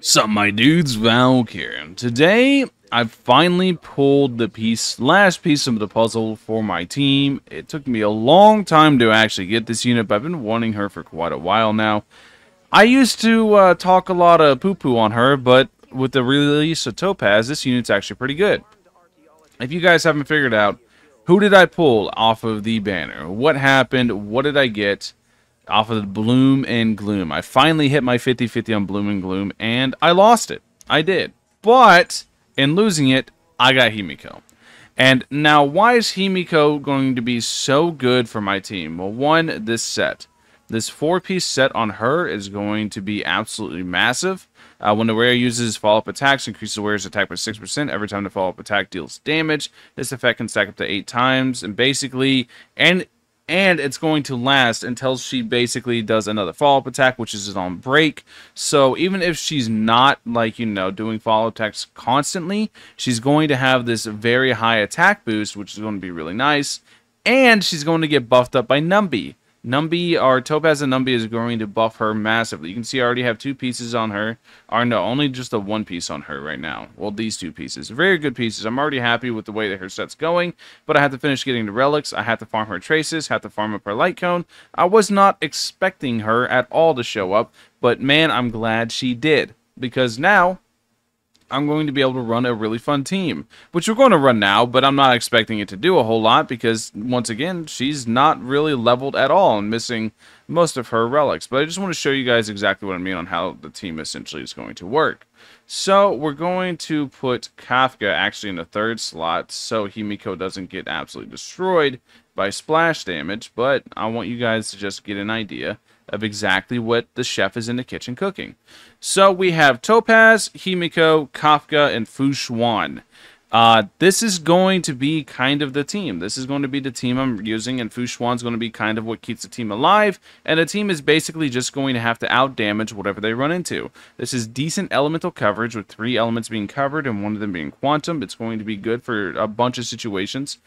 Sup, my dudes, Valk here. Today, I've finally pulled the last piece of the puzzle for my team. It took me a long time to actually get this unit, but I've been wanting her for quite a while now. I used to talk a lot of poo-poo on her, but with the release of Topaz, this unit's actually pretty good. If you guys haven't figured out, who did I pull off of the banner? What happened? What did I get off of the Bloom and Gloom? I finally hit my 50-50 on Bloom and Gloom, and I lost it. I did. But in losing it, I got Himiko. And now, why is Himiko going to be so good for my team? Well, one, this set. This 4-piece set on her is going to be absolutely massive. When the wearer uses follow-up attacks, increases the wearer's attack by 6% every time the follow-up attack deals damage. This effect can stack up to 8 times, and basically, and it's going to last until she basically does another follow-up attack, which is on break. So even if she's not, like, doing follow-up attacks constantly, she's going to have this very high attack boost, which is going to be really nice. And she's going to get buffed up by Numby. Or Topaz and Numby is going to buff her massively. You can see I already have 2 pieces on her. Or no, only just the 1 piece on her right now. Well, these 2 pieces. Very good pieces. I'm already happy with the way that her set's going. But I have to finish getting the relics. I have to farm her traces. Have to farm up her light cone. I was not expecting her at all to show up. But man, I'm glad she did. Because now I'm going to be able to run a really fun team, which we're going to run now, but I'm not expecting it to do a whole lot because, once again, she's not really leveled at all and missing most of her relics. But I just want to show you guys exactly what I mean on how the team essentially is going to work. So we're going to put Kafka actually in the 3rd slot so Himiko doesn't get absolutely destroyed by splash damage, but I want you guys to just get an idea of exactly what the chef is in the kitchen cooking. So we have Topaz, Himiko, Kafka, and Fu Xuan. This is going to be kind of the team. This is going to be the team I'm using, and Fu Xuan's going to be kind of what keeps the team alive, and the team is basically just going to have to out-damage whatever they run into. This is decent elemental coverage with 3 elements being covered and 1 of them being quantum. It's going to be good for a bunch of situations.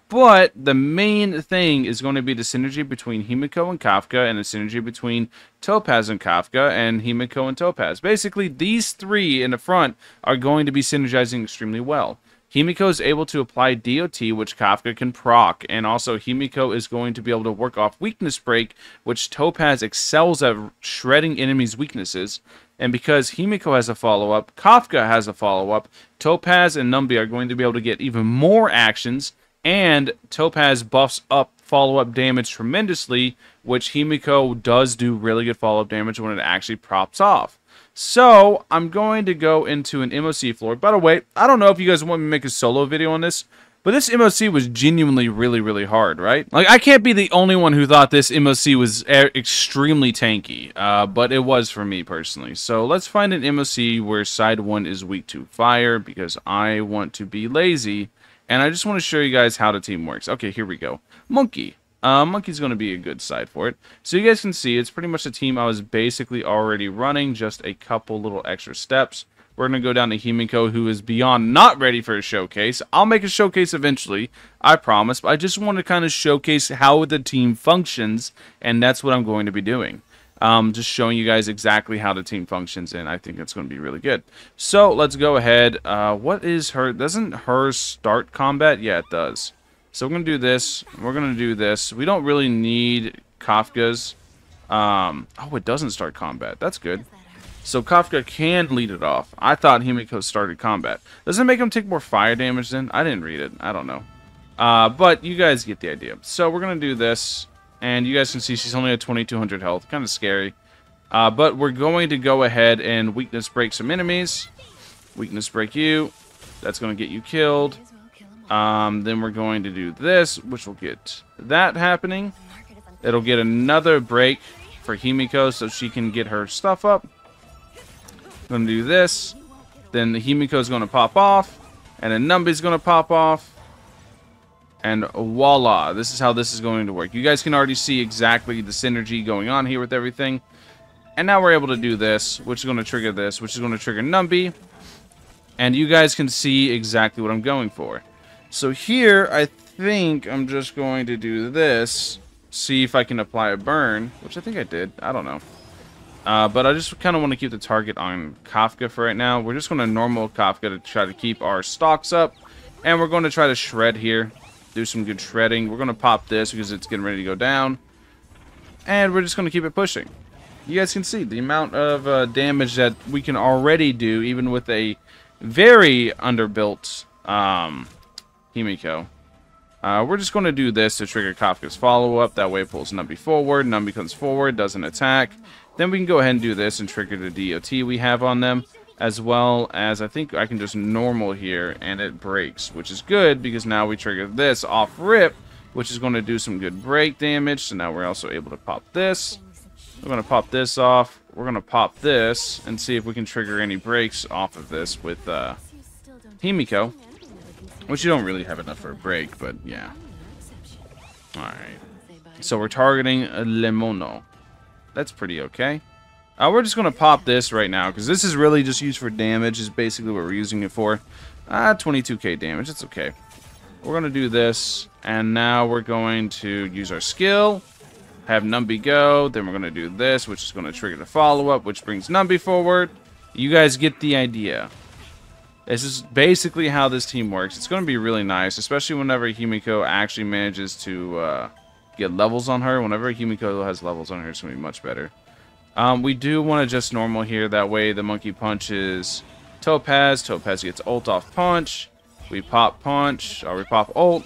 But the main thing is going to be the synergy between Himiko and Kafka, and the synergy between Topaz and Kafka, and Himiko and Topaz. Basically, these 3 in the front are going to be synergizing extremely well. Himiko is able to apply DOT, which Kafka can proc, and also Himiko is going to be able to work off Weakness Break, which Topaz excels at shredding enemies' weaknesses. And because Himiko has a follow-up, Kafka has a follow-up, Topaz and Numby are going to be able to get even more actions. And Topaz buffs up follow-up damage tremendously, which Himiko does do really good follow-up damage when it actually props off. So, I'm going to go into an MOC floor. By the way, I don't know if you guys want me to make a solo video on this, but this MOC was genuinely really, really hard, right? Like, I can't be the only one who thought this MOC was extremely tanky, but it was for me personally. So, let's find an MOC where side 1 is weak to fire, because I want to be lazy. And I just want to show you guys how the team works. Okay, here we go. Monkey. Monkey's going to be a good side for it. So you guys can see it's pretty much the team I was basically already running. Just a couple little extra steps. We're going to go down to Himiko, who is beyond not ready for a showcase. I'll make a showcase eventually, I promise. But I just want to kind of showcase how the team functions. And that's what I'm going to be doing. Just showing you guys exactly how the team functions, and I think it's going to be really good. So, let's go ahead. What is her... Doesn't hers start combat? Yeah, it does. So, we're going to do this. We're going to do this. We don't really need Kafka's. Oh, it doesn't start combat. That's good. So, Kafka can lead it off. I thought Himiko started combat. Doesn't it make him take more fire damage then? I didn't read it. I don't know. But you guys get the idea. So, we're going to do this. And you guys can see she's only at 2,200 health. Kind of scary. But we're going to go ahead and weakness break some enemies. Weakness break you. That's going to get you killed. Then we're going to do this, which will get that happening. It'll get another break for Himiko so she can get her stuff up. Going to do this. Then the Himiko is going to pop off. And then Numby's going to pop off. And voila, this is how this is going to work. You guys can already see exactly the synergy going on here with everything. And now we're able to do this, which is going to trigger this, which is going to trigger Numby. And you guys can see exactly what I'm going for. So here, I think I'm just going to do this. See if I can apply a burn, which I think I did. I don't know. But I just kind of want to keep the target on Kafka for right now. We're just going to normal Kafka to try to keep our stocks up. And we're going to try to shred here. Do some good shredding. We're going to pop this because it's getting ready to go down. And we're just going to keep it pushing. You guys can see the amount of damage that we can already do, even with a very underbuilt Himiko. We're just going to do this to trigger Kafka's follow-up. That way it pulls Numby forward. Numby comes forward, doesn't attack. Then we can go ahead and do this and trigger the DOT we have on them. As well as I think I can just normal here and it breaks. Which is good because now we trigger this off rip. Which is going to do some good break damage. So now we're also able to pop this. We're going to pop this off. We're going to pop this and see if we can trigger any breaks off of this with Himiko. Which you don't really have enough for a break, but yeah. Alright. So we're targeting Lemono. That's pretty okay. We're just going to pop this right now, because this is really just used for damage, is basically what we're using it for. 22k damage, that's okay. We're going to do this, and now we're going to use our skill, have Numby go, then we're going to do this, which is going to trigger the follow-up, which brings Numby forward. You guys get the idea. This is basically how this team works. It's going to be really nice, especially whenever Himiko actually manages to get levels on her. Whenever Himiko has levels on her, it's going to be much better. We do want to just normal here. That way the monkey punches Topaz. Topaz gets ult off punch. We pop punch. Or we pop ult.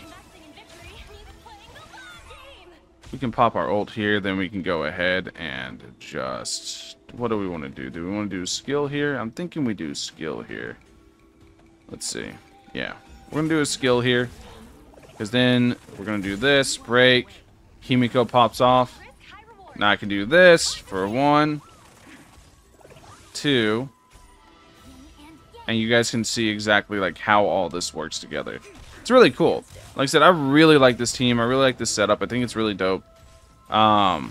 We can pop our ult here. Then we can go ahead and just... What do we want to do? Do we want to do skill here? I'm thinking we do skill here. Let's see. Yeah. We're going to do a skill here. Because then we're going to do this. Break. Himiko pops off. Now I can do this for 1, 2, and you guys can see exactly like how all this works together. It's really cool. Like I said, I really like this team. I really like this setup. I think it's really dope. And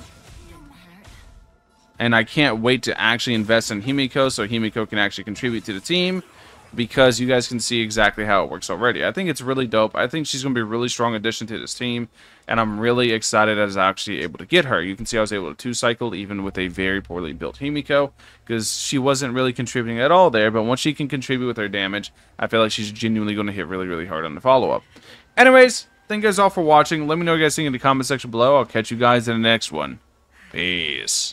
I can't wait to actually invest in Himiko so Himiko can actually contribute to the team. Because you guys can see exactly how it works already. I think it's really dope. I think she's going to be a really strong addition to this team. And I'm really excited as I was actually able to get her. You can see I was able to 2-cycle even with a very poorly built Himiko. Because she wasn't really contributing at all there. But once she can contribute with her damage, I feel like she's genuinely going to hit really, really hard on the follow-up. Anyways, thank you guys all for watching. Let me know what you guys think in the comment section below. I'll catch you guys in the next one. Peace.